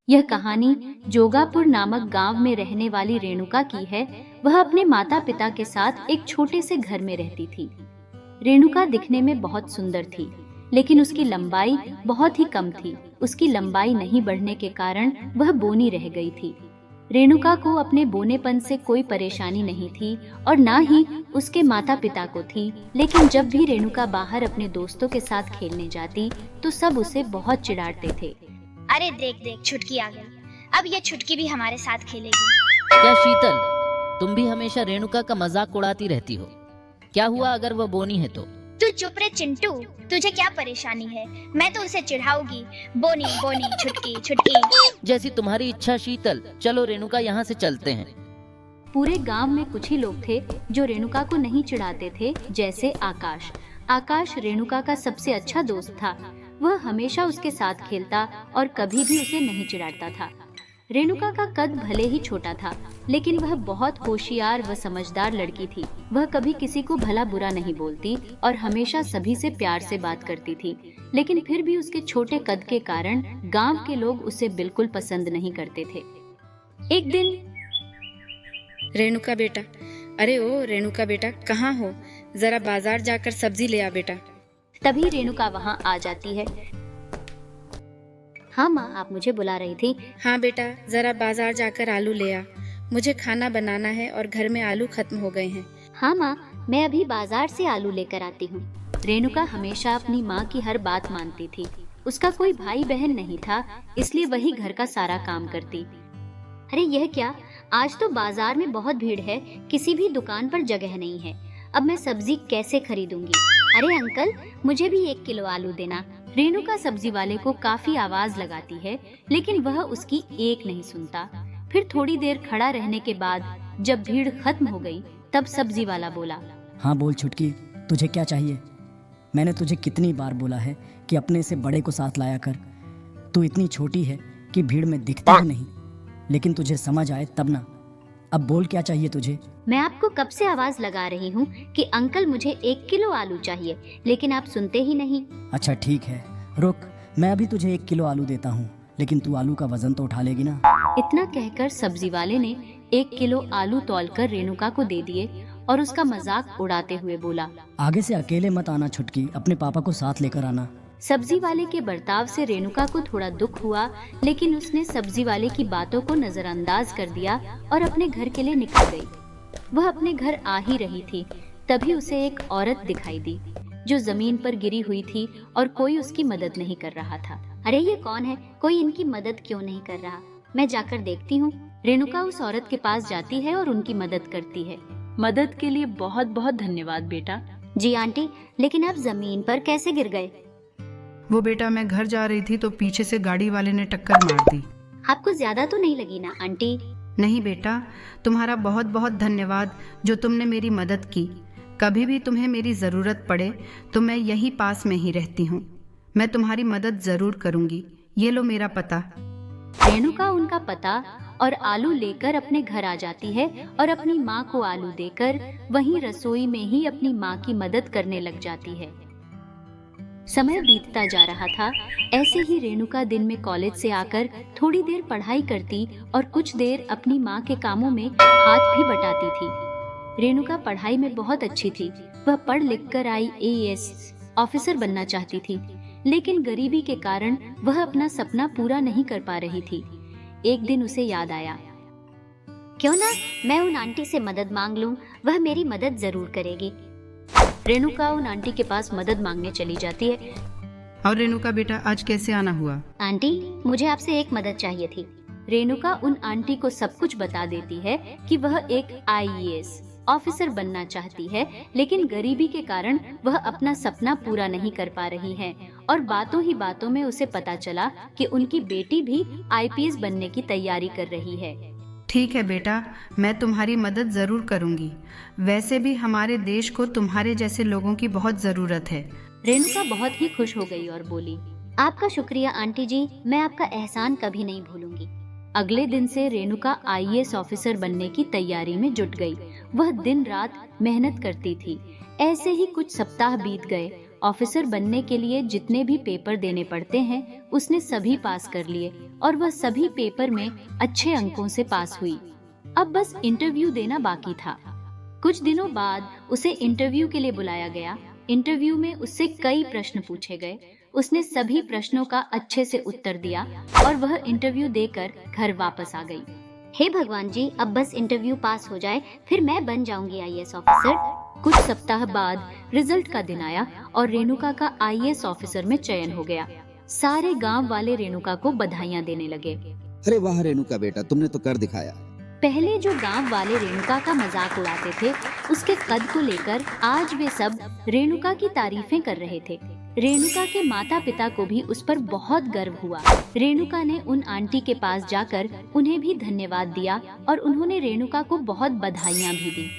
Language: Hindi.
यह कहानी जोगापुर नामक गांव में रहने वाली रेणुका की है। वह अपने माता पिता के साथ एक छोटे से घर में रहती थी। रेणुका दिखने में बहुत सुंदर थी, लेकिन उसकी लंबाई बहुत ही कम थी। उसकी लंबाई नहीं बढ़ने के कारण वह बोनी रह गई थी। रेणुका को अपने बोनेपन से कोई परेशानी नहीं थी और ना ही उसके माता पिता को थी, लेकिन जब भी रेणुका बाहर अपने दोस्तों के साथ खेलने जाती तो सब उसे बहुत चिढ़ाते थे। अरे देख देख, छुटकी आ गई। अब ये छुटकी भी हमारे साथ खेलेगी। क्या शीतल, तुम भी हमेशा रेणुका का मजाक उड़ाती रहती हो? क्या हुआ अगर वह बोनी है तो? तू चुप रे चिंटू, तुझे क्या परेशानी है? मैं तो उसे चिढ़ाऊंगी। बोनी बोनी, छुटकी छुटकी। जैसी तुम्हारी इच्छा शीतल, चलो रेणुका यहाँ से चलते हैं। पूरे गांव में कुछ ही लोग थे जो रेणुका को नहीं चिढ़ाते थे, जैसे आकाश। आकाश रेणुका का सबसे अच्छा दोस्त था। वह हमेशा उसके साथ खेलता और कभी भी उसे नहीं चिढ़ाता था। रेणुका का कद भले ही छोटा था, लेकिन वह बहुत होशियार व समझदार लड़की थी। वह कभी किसी को भला बुरा नहीं बोलती और हमेशा सभी से प्यार से बात करती थी, लेकिन फिर भी उसके छोटे कद के कारण गांव के लोग उसे बिल्कुल पसंद नहीं करते थे। एक दिन रेणुका बेटा, अरे ओ रेणुका बेटा, कहाँ हो? जरा बाजार जाकर सब्जी ले आ बेटा। तभी रेणुका वहाँ आ जाती है। हाँ माँ, आप मुझे बुला रही थी? हाँ बेटा, जरा बाजार जाकर आलू ले आ। मुझे खाना बनाना है और घर में आलू खत्म हो गए हैं। हाँ माँ, मैं अभी बाजार से आलू लेकर आती हूँ। रेणुका हमेशा अपनी माँ की हर बात मानती थी। उसका कोई भाई बहन नहीं था, इसलिए वही घर का सारा काम करती। अरे यह क्या, आज तो बाजार में बहुत भीड़ है, किसी भी दुकान पर जगह नहीं है। अब मैं सब्जी कैसे खरीदूंगी? अरे अंकल, मुझे भी 1 किलो आलू देना। रेणुका सब्जी वाले को काफी आवाज लगाती है, लेकिन वह उसकी एक नहीं सुनता। फिर थोड़ी देर खड़ा रहने के बाद जब भीड़ खत्म हो गई, तब सब्जी वाला बोला। हाँ बोल छुटकी, तुझे क्या चाहिए? मैंने तुझे कितनी बार बोला है कि अपने से बड़े को साथ लाया कर। तू इतनी छोटी है कि भीड़ में दिखती ही नहीं, लेकिन तुझे समझ आए तब ना। अब बोल, क्या चाहिए तुझे? मैं आपको कब से आवाज लगा रही हूँ कि अंकल मुझे 1 किलो आलू चाहिए, लेकिन आप सुनते ही नहीं। अच्छा ठीक है, रुक, मैं अभी तुझे 1 किलो आलू देता हूँ, लेकिन तू आलू का वजन तो उठा लेगी ना? इतना कहकर सब्जी वाले ने 1 किलो आलू तौलकर रेणुका को दे दिए और उसका मजाक उड़ाते हुए बोला, आगे से अकेले मत आना छुटकी, अपने पापा को साथ लेकर आना। सब्जी वाले के बर्ताव से रेणुका को थोड़ा दुख हुआ, लेकिन उसने सब्जी वाले की बातों को नजरअंदाज कर दिया और अपने घर के लिए निकल गई। वह अपने घर आ ही रही थी, तभी उसे एक औरत दिखाई दी जो जमीन पर गिरी हुई थी और कोई उसकी मदद नहीं कर रहा था। अरे ये कौन है? कोई इनकी मदद क्यों नहीं कर रहा? मैं जाकर देखती हूँ। रेणुका उस औरत के पास जाती है और उनकी मदद करती है। मदद के लिए बहुत बहुत धन्यवाद बेटा। जी आंटी, लेकिन आप जमीन पर कैसे गिर गए? वो बेटा, मैं घर जा रही थी तो पीछे से गाड़ी वाले ने टक्कर मार दी। आपको ज्यादा तो नहीं लगी ना आंटी? नहीं बेटा, तुम्हारा बहुत बहुत धन्यवाद जो तुमने मेरी मदद की। कभी भी तुम्हें मेरी ज़रूरत पड़े तो मैं यहीं पास में ही रहती हूँ। मैं तुम्हारी मदद ज़रूर करूँगी। ये लो मेरा पता। रेणुका उनका पता और आलू लेकर अपने घर आ जाती है और अपनी माँ को आलू देकर वहीं रसोई में ही अपनी माँ की मदद करने लग जाती है। समय बीतता जा रहा था। ऐसे ही रेणुका दिन में कॉलेज से आकर थोड़ी देर पढ़ाई करती और कुछ देर अपनी माँ के कामों में हाथ भी बटाती थी। रेणुका पढ़ाई में बहुत अच्छी थी। वह पढ़ लिख कर IAS ऑफिसर बनना चाहती थी, लेकिन गरीबी के कारण वह अपना सपना पूरा नहीं कर पा रही थी। एक दिन उसे याद आया, क्यों ना मैं उन आंटी से मदद मांग लूं, वह मेरी मदद जरूर करेगी। रेणुका उन आंटी के पास मदद मांगने चली जाती है। और रेणुका बेटा, आज कैसे आना हुआ? आंटी, मुझे आपसे एक मदद चाहिए थी। रेणुका उन आंटी को सब कुछ बता देती है कि वह एक IAS ऑफिसर बनना चाहती है, लेकिन गरीबी के कारण वह अपना सपना पूरा नहीं कर पा रही है। और बातों ही बातों में उसे पता चला कि उनकी बेटी भी IPS बनने की तैयारी कर रही है। ठीक है बेटा, मैं तुम्हारी मदद ज़रूर करूँगी। वैसे भी हमारे देश को तुम्हारे जैसे लोगों की बहुत ज़रूरत है। रेणुका बहुत ही खुश हो गई और बोली, आपका शुक्रिया आंटी जी, मैं आपका एहसान कभी नहीं भूलूंगी। अगले दिन से रेणुका IAS ऑफिसर बनने की तैयारी में जुट गई। वह दिन रात मेहनत करती थी। ऐसे ही कुछ सप्ताह बीत गए ऑफिसर बनने के लिए जितने भी पेपर देने पड़ते हैं उसने सभी पास कर लिए और वह सभी पेपर में अच्छे अंकों से पास हुई। अब बस इंटरव्यू देना बाकी था। कुछ दिनों बाद उसे इंटरव्यू के लिए बुलाया गया। इंटरव्यू में उससे कई प्रश्न पूछे गए। उसने सभी प्रश्नों का अच्छे से उत्तर दिया और वह इंटरव्यू देकर घर वापस आ गई। हे भगवान जी, अब बस इंटरव्यू पास हो जाए, फिर मैं बन जाऊंगी आईएएस ऑफिसर। कुछ सप्ताह बाद रिजल्ट का दिन आया और रेणुका का आईएएस ऑफिसर में चयन हो गया। सारे गांव वाले रेणुका को बधाइयां देने लगे। अरे वाह रेणुका बेटा, तुमने तो कर दिखाया। पहले जो गांव वाले रेणुका का मजाक उड़ाते थे, उसके कद को लेकर आज वे सब रेणुका की तारीफें कर रहे थे। रेणुका के माता पिता को भी उस पर बहुत गर्व हुआ। रेणुका ने उन आंटी के पास जाकर उन्हें भी धन्यवाद दिया और उन्होंने रेणुका को बहुत बधाइयां भी दी।